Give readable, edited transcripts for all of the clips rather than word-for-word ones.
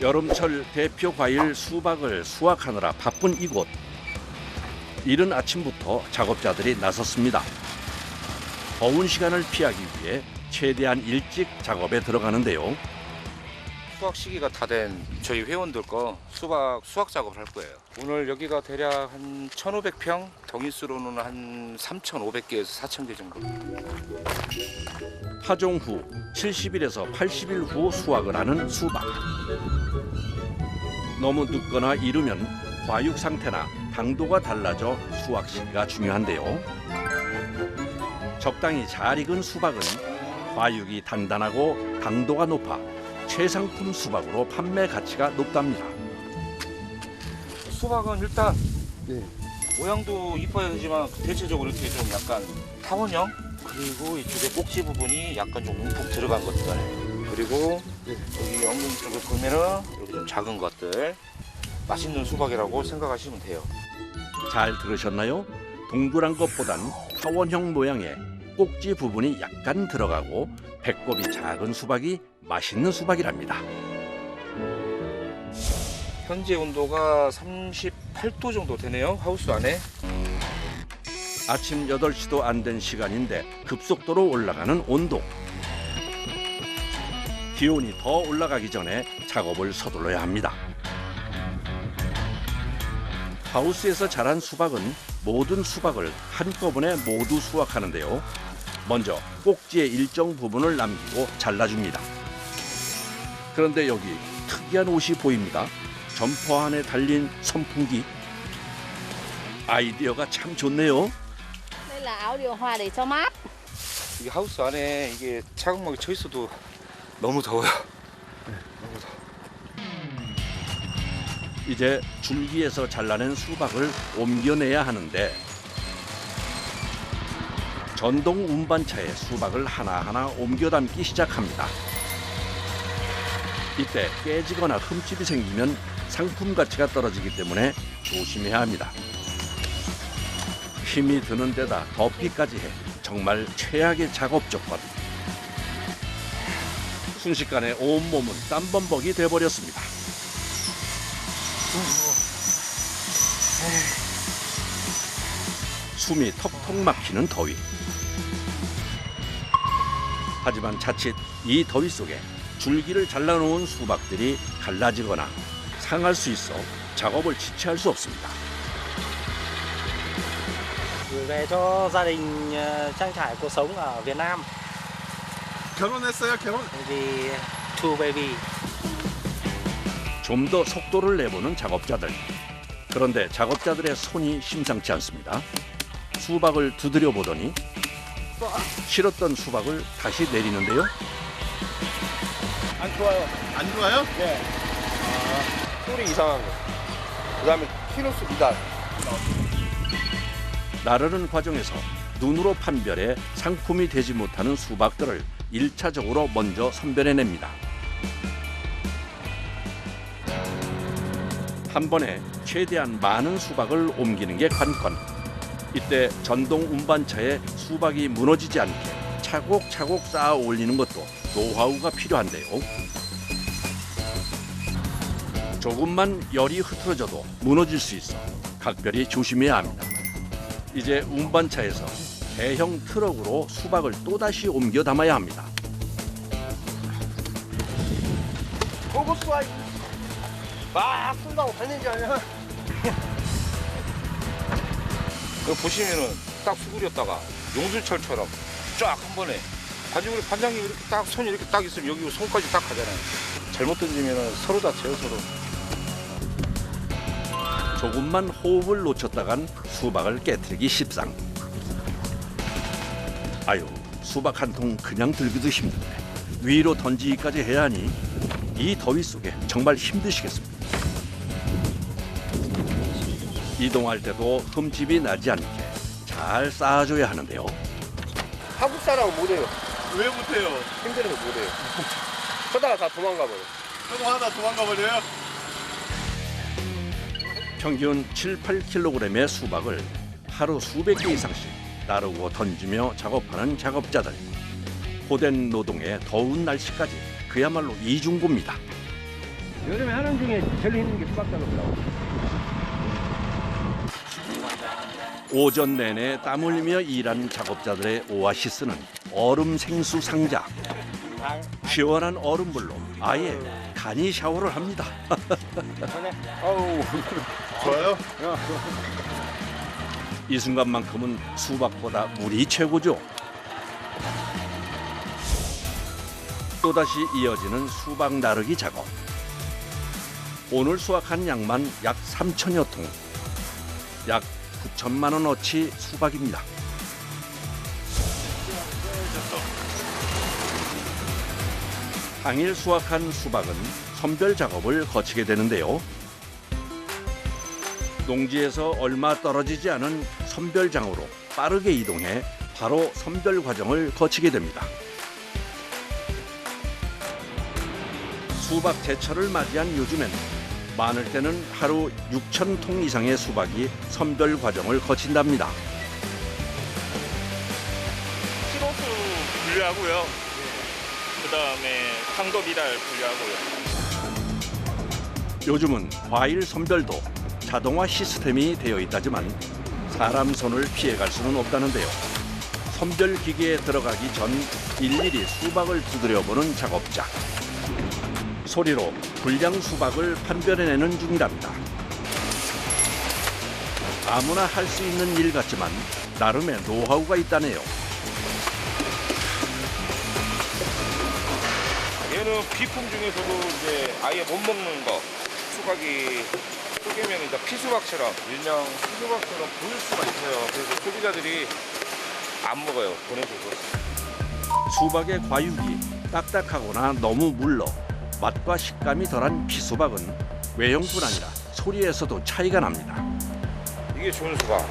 여름철 대표 과일 수박을 수확하느라 바쁜 이곳. 이른 아침부터 작업자들이 나섰습니다. 더운 시간을 피하기 위해 최대한 일찍 작업에 들어가는데요. 수확 시기가 다 된 저희 회원들 거 수확 작업을 할 거예요. 오늘 여기가 대략 한 1,500평, 덩이수로는 한 3,500개에서 4,000개 정도. 파종 후 70일에서 80일 후 수확을 하는 수박. 너무 늦거나 이르면 과육 상태나 당도가 달라져 수확 시기가 중요한데요. 적당히 잘 익은 수박은 과육이 단단하고 당도가 높아 최상품 수박으로 판매 가치가 높답니다. 수박은 일단 모양도 이뻐야 되지만 대체적으로 이렇게 좀 약간 타원형, 그리고 이쪽에 꼭지 부분이 약간 좀 움푹 들어간 것들, 그리고 여기 엉덩이 쪽에 보면은 이렇게 좀 작은 것들, 맛있는 수박이라고 생각하시면 돼요. 잘 들으셨나요? 동그란 것보단 타원형 모양의 꼭지 부분이 약간 들어가고 배꼽이 작은 수박이 맛있는 수박이랍니다. 현재 온도가 38도 정도 되네요, 하우스 안에. 아침 8시도 안 된 시간인데 급속도로 올라가는 온도. 기온이 더 올라가기 전에 작업을 서둘러야 합니다. 하우스에서 자란 수박은 모든 수박을 한꺼번에 모두 수확하는데요. 먼저 꼭지의 일정 부분을 남기고 잘라줍니다. 그런데 여기 특이한 옷이 보입니다. 점퍼 안에 달린 선풍기. 아이디어가 참 좋네요. Đây là áo điều hòa để cho mát. 이 하우스 안에 이게 차광막이 쳐 있어도 너무 더워요. 너무 더워. 이제 줄기에서 잘라낸 수박을 옮겨내야 하는데 전동 운반차에 수박을 하나하나 옮겨 담기 시작합니다. 이때 깨지거나 흠집이 생기면 상품 가치가 떨어지기 때문에 조심해야 합니다. 힘이 드는 데다 덥기까지 해 정말 최악의 작업 조건. 순식간에 온몸은 땀범벅이 돼버렸습니다. 숨이 턱턱 막히는 더위. 하지만 자칫 이 더위 속에 줄기를 잘라놓은 수박들이 갈라지거나 상할 수 있어 작업을 지체할 수 없습니다. gửi về cho gia đình trang trải cuộc sống ở Việt Nam. 결혼했어요? 결혼? Vì two baby. 좀 더 속도를 내보는 작업자들. 그런데 작업자들의 손이 심상치 않습니다. 수박을 두드려 보더니 실었던 수박을 다시 내리는데요. 안 좋아요. 안 좋아요? 네. 소리 이상한 거. 그다음에 키로수 미달. 나르는 과정에서 눈으로 판별해 상품이 되지 못하는 수박들을 1차적으로 먼저 선별해냅니다. 한 번에 최대한 많은 수박을 옮기는 게 관건. 이때 전동 운반차에 수박이 무너지지 않게 차곡차곡 쌓아 올리는 것도 노하우가 필요한데요. 조금만 열이 흐트러져도 무너질 수 있어 각별히 조심해야 합니다. 이제 운반차에서 대형 트럭으로 수박을 또다시 옮겨 담아야 합니다. 고고수아 막 쏜다고 달리는 게 아니야. 그 보시면은 딱 수그렸다가 용수철처럼 쫙 한 번에 가지고 반장님 이렇게 딱 손이 이렇게 딱 있으면 여기 손까지 딱 가잖아요. 잘못 던지면은 서로 다쳐요, 서로. 조금만 호흡을 놓쳤다간 수박을 깨트리기 십상. 아유, 수박 한 통 그냥 들기도 힘든데 위로 던지기까지 해야 하니 이 더위 속에 정말 힘드시겠습니다. 이동할 때도 흠집이 나지 않게 잘 쌓아줘야 하는데요. 한국 사람은 못해요. 왜 못해요? 힘들어서 못해요. 그러다가 다 도망가 버려. 저거 하나 도망가 버려요? 평균 7, 8kg의 수박을 하루 수백 개 이상씩 나르고 던지며 작업하는 작업자들. 고된 노동에 더운 날씨까지 그야말로 이중고입니다. 여름에 하는 중에 제일 힘든 게 수박 작업이라고. 오전 내내 땀 흘리며 일한 작업자들의 오아시스는 얼음 생수 상자. 시원한 얼음물로 아예 간이 샤워를 합니다. 어우, 좋아요? 이 순간만큼은 수박보다 물이 최고죠. 또다시 이어지는 수박 나르기 작업. 오늘 수확한 양만 약 3천여 통. 약 9천만 원어치 수박입니다. 당일 수확한 수박은 선별 작업을 거치게 되는데요. 농지에서 얼마 떨어지지 않은 선별장으로 빠르게 이동해 바로 선별 과정을 거치게 됩니다. 수박 제철을 맞이한 요즘엔 많을 때는 하루 6천 통 이상의 수박이 선별 과정을 거친답니다. 키로수 분류하고요. 그다음에 당도 미달 분류하고요. 요즘은 과일 선별도 자동화 시스템이 되어 있다지만 사람 손을 피해갈 수는 없다는데요. 선별 기계에 들어가기 전 일일이 수박을 두드려보는 작업자. 소리로 불량 수박을 판별해내는 중이랍니다. 아무나 할 수 있는 일 같지만 나름의 노하우가 있다네요. 얘는 비품 중에서도 이제 아예 못 먹는 거. 수박이 쪼개면 이제 피수박처럼 일명 피수박처럼 보일 수가 있어요. 그래서 소비자들이 안 먹어요. 보내줘서. 수박의 과육이 딱딱하거나 너무 물러 맛과 식감이 덜한 피수박은 외형뿐 아니라 소리에서도 차이가 납니다. 이게 좋은 수박.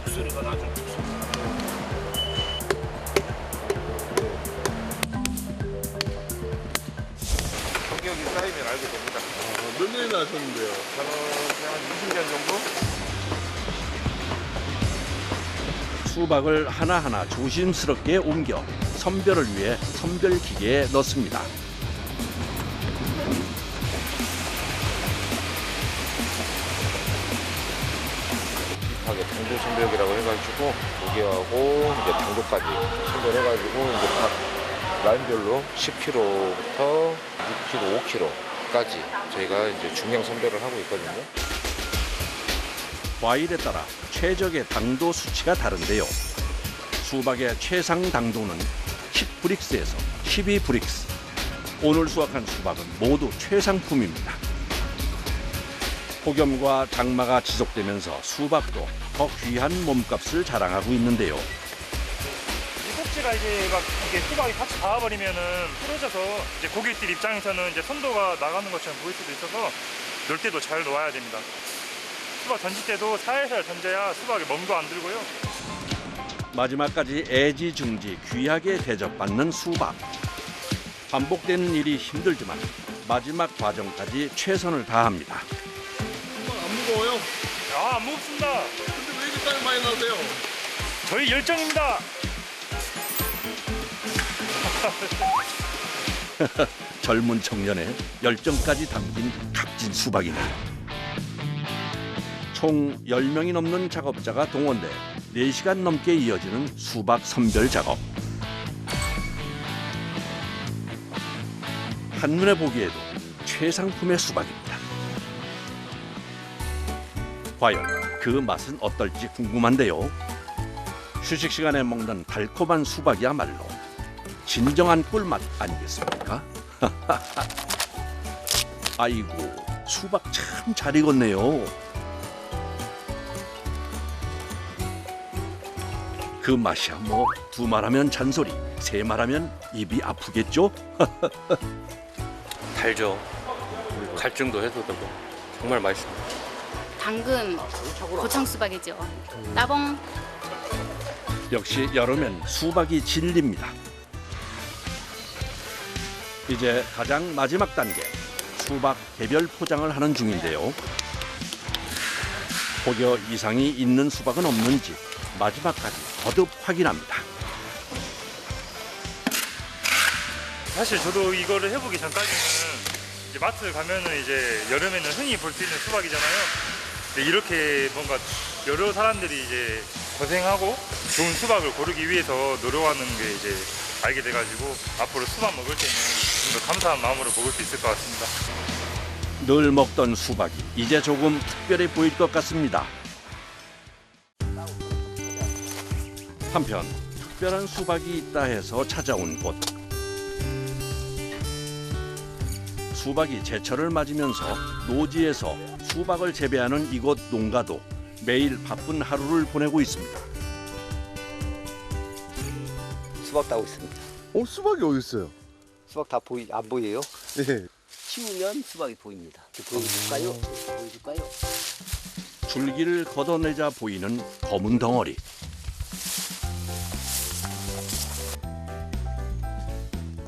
북소리가 나죠. 경력이 쌓이면 알게 됩니다. 몇 년이나 하셨는데요? 저는 그냥 한 20년 정도? 수박을 하나하나 조심스럽게 옮겨 선별을 위해 선별 기계에 넣습니다. 비슷하게 당도 선별기라고 해가지고 무게하고 이제 당도까지 선별해가지고 이제 각 라인별로 10kg부터 6kg, 5kg까지 저희가 이제 중량 선별을 하고 있거든요. 과일에 따라 최적의 당도 수치가 다른데요. 수박의 최상 당도는 10브릭스에서 12브릭스. 오늘 수확한 수박은 모두 최상품입니다. 폭염과 장마가 지속되면서 수박도 더 귀한 몸값을 자랑하고 있는데요. 이 꼭지가 이제 막 이게 수박이 같이 닿아버리면은 부러져서 이제 고객들 입장에서는 이제 선도가 나가는 것처럼 보일 수도 있어서 놓을 때도 잘 놓아야 됩니다. 수박 던질 때도 살살 던져야 수박에 멍도 안 들고요. 마지막까지 애지중지 귀하게 대접받는 수박. 반복되는 일이 힘들지만 마지막 과정까지 최선을 다합니다. 수박 안 무거워요? 아, 안 무겁습니다. 근데 왜 이렇게 땀이 많이 나세요? 저희 열정입니다. 젊은 청년의 열정까지 담긴 값진 수박이네요. 총 10명이 넘는 작업자가 동원돼 4시간 넘게 이어지는 수박 선별 작업. 한눈에 보기에도 최상품의 수박입니다. 과연 그 맛은 어떨지 궁금한데요. 휴식 시간에 먹는 달콤한 수박이야말로 진정한 꿀맛 아니겠습니까? 아이고, 수박 참 잘 익었네요. 그 맛이야 뭐 두 말하면 잔소리, 세 말하면 입이 아프겠죠? 달죠. 갈증도 해소되고 정말 맛있습니다. 당근, 고창 수박이죠. 따봉. 역시 여름엔 수박이 진리입니다. 이제 가장 마지막 단계, 수박 개별 포장을 하는 중인데요. 혹여 이상이 있는 수박은 없는지 마지막까지 거듭 확인합니다. 사실 저도 이거를 해보기 전까지는 이제 마트 가면은 이제 여름에는 흔히 볼 수 있는 수박이잖아요. 근데 이렇게 뭔가 여러 사람들이 이제 고생하고 좋은 수박을 고르기 위해서 노력하는 게 이제 알게 돼가지고 앞으로 수박 먹을 때는 좀 더 감사한 마음으로 먹을 수 있을 것 같습니다. 늘 먹던 수박이 이제 조금 특별해 보일 것 같습니다. 한편 특별한 수박이 있다 해서 찾아온 곳. 수박이 제철을 맞으면서 노지에서 수박을 재배하는 이곳 농가도 매일 바쁜 하루를 보내고 있습니다. 수박 따고 있습니다. 수박이 어디 있어요? 수박 다 안 보여요? 네. 치우면 수박이 보입니다. 보여줄까요? 보여줄까요? 줄기를 걷어내자 보이는 검은 덩어리.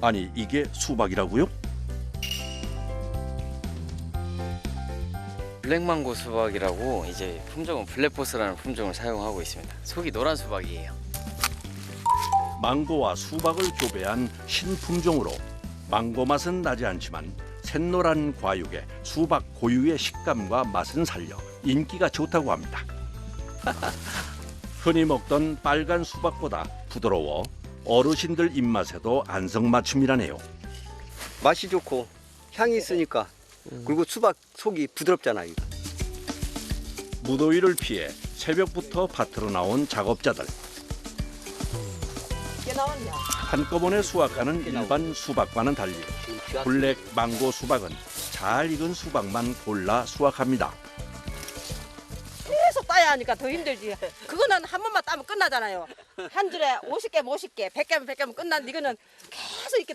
아니, 이게 수박이라고요? 블랙망고 수박이라고 이제 품종은 블랙포스라는 품종을 사용하고 있습니다. 속이 노란 수박이에요. 망고와 수박을 교배한 신품종으로 망고 맛은 나지 않지만 샛노란 과육에 수박 고유의 식감과 맛은 살려 인기가 좋다고 합니다. 흔히 먹던 빨간 수박보다 부드러워 어르신들 입맛에도 안성맞춤이라네요. 맛이 좋고 향이 있으니까 그리고 수박 속이 부드럽잖아요. 무더위를 피해 새벽부터 밭으로 나온 작업자들. 한꺼번에 수확하는 일반 수박과는 달리 블랙 망고 수박은 잘 익은 수박만 골라 수확합니다. 계속 따야 하니까 더 힘들지. 그거는 한 번만 따면 끝나잖아요. 한 줄에 50개, 50개, 100개면 100개면 끝났는데 이거는 계속 이렇게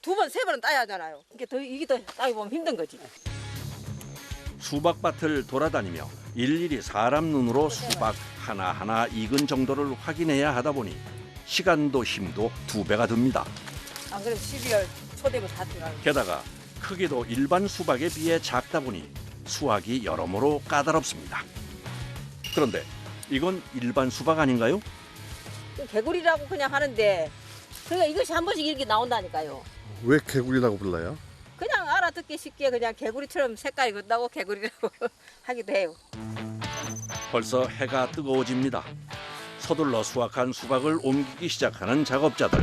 두 번, 세 번은 따야 하잖아요. 이게 더 따기 보면 힘든 거지. 수박밭을 돌아다니며 일일이 사람 눈으로 수박 하나하나 익은 정도를 확인해야 하다 보니 시간도 힘도 2배가 듭니다. 안 그래도 12월 초 되면 다 들어가요. 게다가 크기도 일반 수박에 비해 작다 보니 수확이 여러모로 까다롭습니다. 그런데 이건 일반 수박 아닌가요? 개구리라고 그냥 하는데 그러니까 이것이 한 번씩 이렇게 나온다니까요. 왜 개구리라고 불러요? 그냥 알아듣기 쉽게 그냥 개구리처럼 색깔이 그렇다고 개구리라고 하기도 해요. 벌써 해가 뜨거워집니다. 서둘러 수확한 수박을 옮기기 시작하는 작업자들.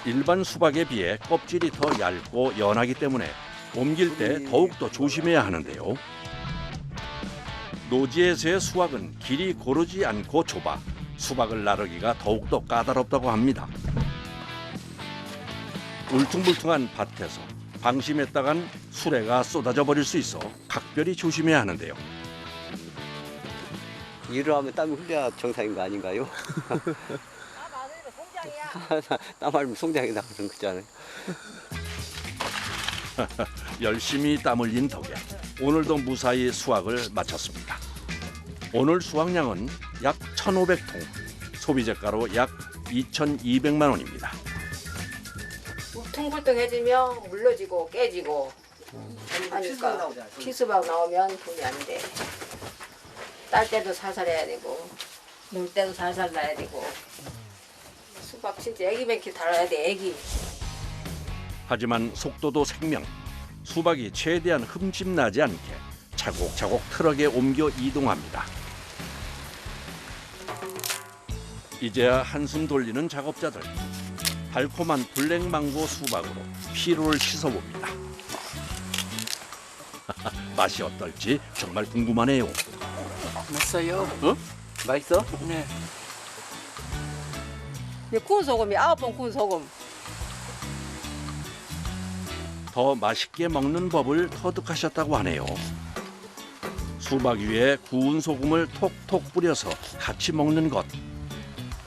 일반 수박에 비해 껍질이 더 얇고 연하기 때문에 옮길 때 더욱더 조심해야 하는데요. 노지에서의 수확은 길이 고르지 않고 좁아 수박을 나르기가 더욱더 까다롭다고 합니다. 울퉁불퉁한 밭에서 방심했다간 수레가 쏟아져 버릴 수 있어 각별히 조심해야 하는데요. 일을 하면 땀이 흘려야 정상인 거 아닌가요? 땀 흘리면 송장이 나가는 거잖아요. 열심히 땀 흘린 덕에 오늘도 무사히 수확을 마쳤습니다. 오늘 수확량은 약 1,500통, 소비재가로 약 2,200만 원입니다. 울퉁불퉁해지면 물러지고 깨지고 하니까 피수박 나오면 돈이 안 돼. 딸 때도 살살 해야 되고 놀 때도 살살 놔야 되고 수박 진짜 애기 뱅키 달아야 돼 애기. 하지만 속도도 생명. 수박이 최대한 흠집 나지 않게 차곡차곡 트럭에 옮겨 이동합니다. 이제야 한숨 돌리는 작업자들. 달콤한 블랙망고 수박으로 피로를 씻어봅니다. 맛이 어떨지 정말 궁금하네요. 맛있어요? 어? 맛있어? 네. 구운 소금이 9번 구운 소금. 더 맛있게 먹는 법을 터득하셨다고 하네요. 수박 위에 구운 소금을 톡톡 뿌려서 같이 먹는 것.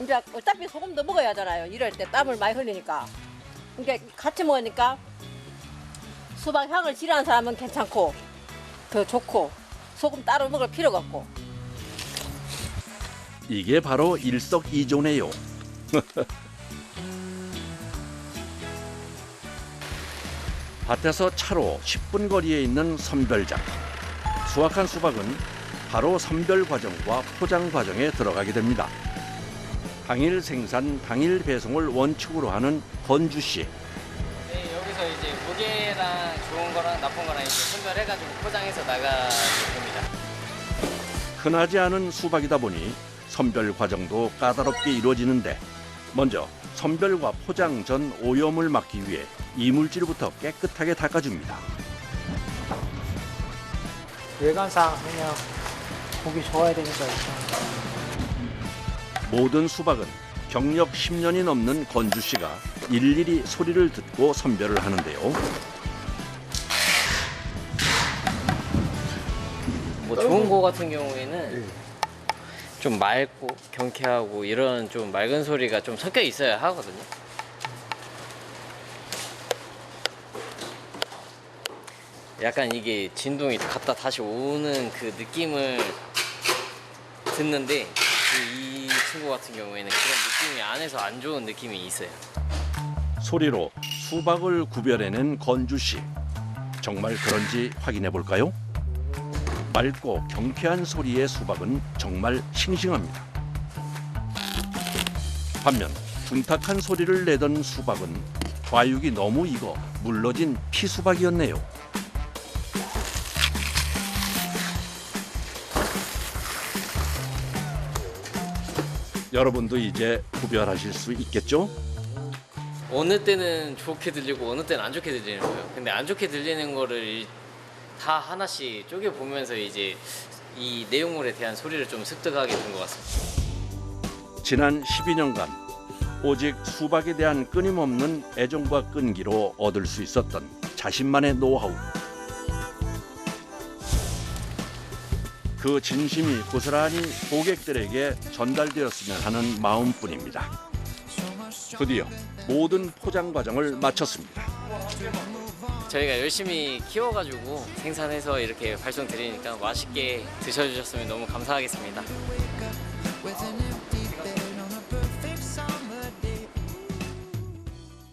이제 어차피 소금도 먹어야 하잖아요. 이럴 때 땀을 많이 흘리니까. 그러니까 같이 먹으니까 수박 향을 싫어하는 사람은 괜찮고 더 좋고 소금 따로 먹을 필요가 없고. 이게 바로 일석이조네요. 밭에서 차로 10분 거리에 있는 선별장. 수확한 수박은 바로 선별 과정과 포장 과정에 들어가게 됩니다. 당일 생산, 당일 배송을 원칙으로 하는 건주 씨. 네, 여기서 이제 무게랑 좋은 거랑 나쁜 거랑 이제 선별해가지고 포장해서 나가는 겁니다. 흔하지 않은 수박이다 보니 선별 과정도 까다롭게 이루어지는데 먼저 선별과 포장 전 오염을 막기 위해 이물질부터 깨끗하게 닦아줍니다. 외관상 그냥 보기 좋아야 되니까 일단. 모든 수박은 경력 10년이 넘는 건주 씨가 일일이 소리를 듣고 선별을 하는데요. 뭐 좋은 거 같은 경우에는 좀 맑고 경쾌하고 이런 좀 맑은 소리가 좀 섞여 있어야 하거든요. 약간 이게 진동이 갔다 다시 오는 그 느낌을 듣는데 이 친구 같은 경우에는 그런 느낌이 안에서 안 좋은 느낌이 있어요. 소리로 수박을 구별해낸 건주 씨. 정말 그런지 확인해 볼까요? 맑고 경쾌한 소리의 수박은 정말 싱싱합니다. 반면 둔탁한 소리를 내던 수박은 과육이 너무 익어 물러진 피수박이었네요. 여러분도 이제 구별하실 수 있겠죠? 어느 때는 좋게 들리고 어느 때는 안 좋게 들리는 거예요. 근데 안 좋게 들리는 거를 다 하나씩 쪼개 보면서 이제 이 내용물에 대한 소리를 좀 습득하게 된 것 같습니다. 지난 12년간 오직 수박에 대한 끊임없는 애정과 끈기로 얻을 수 있었던 자신만의 노하우. 그 진심이 고스란히 고객들에게 전달되었으면 하는 마음뿐입니다. 드디어 모든 포장 과정을 마쳤습니다. 저희가 열심히 키워가지고 생산해서 이렇게 발송드리니까 맛있게 드셔주셨으면 너무 감사하겠습니다.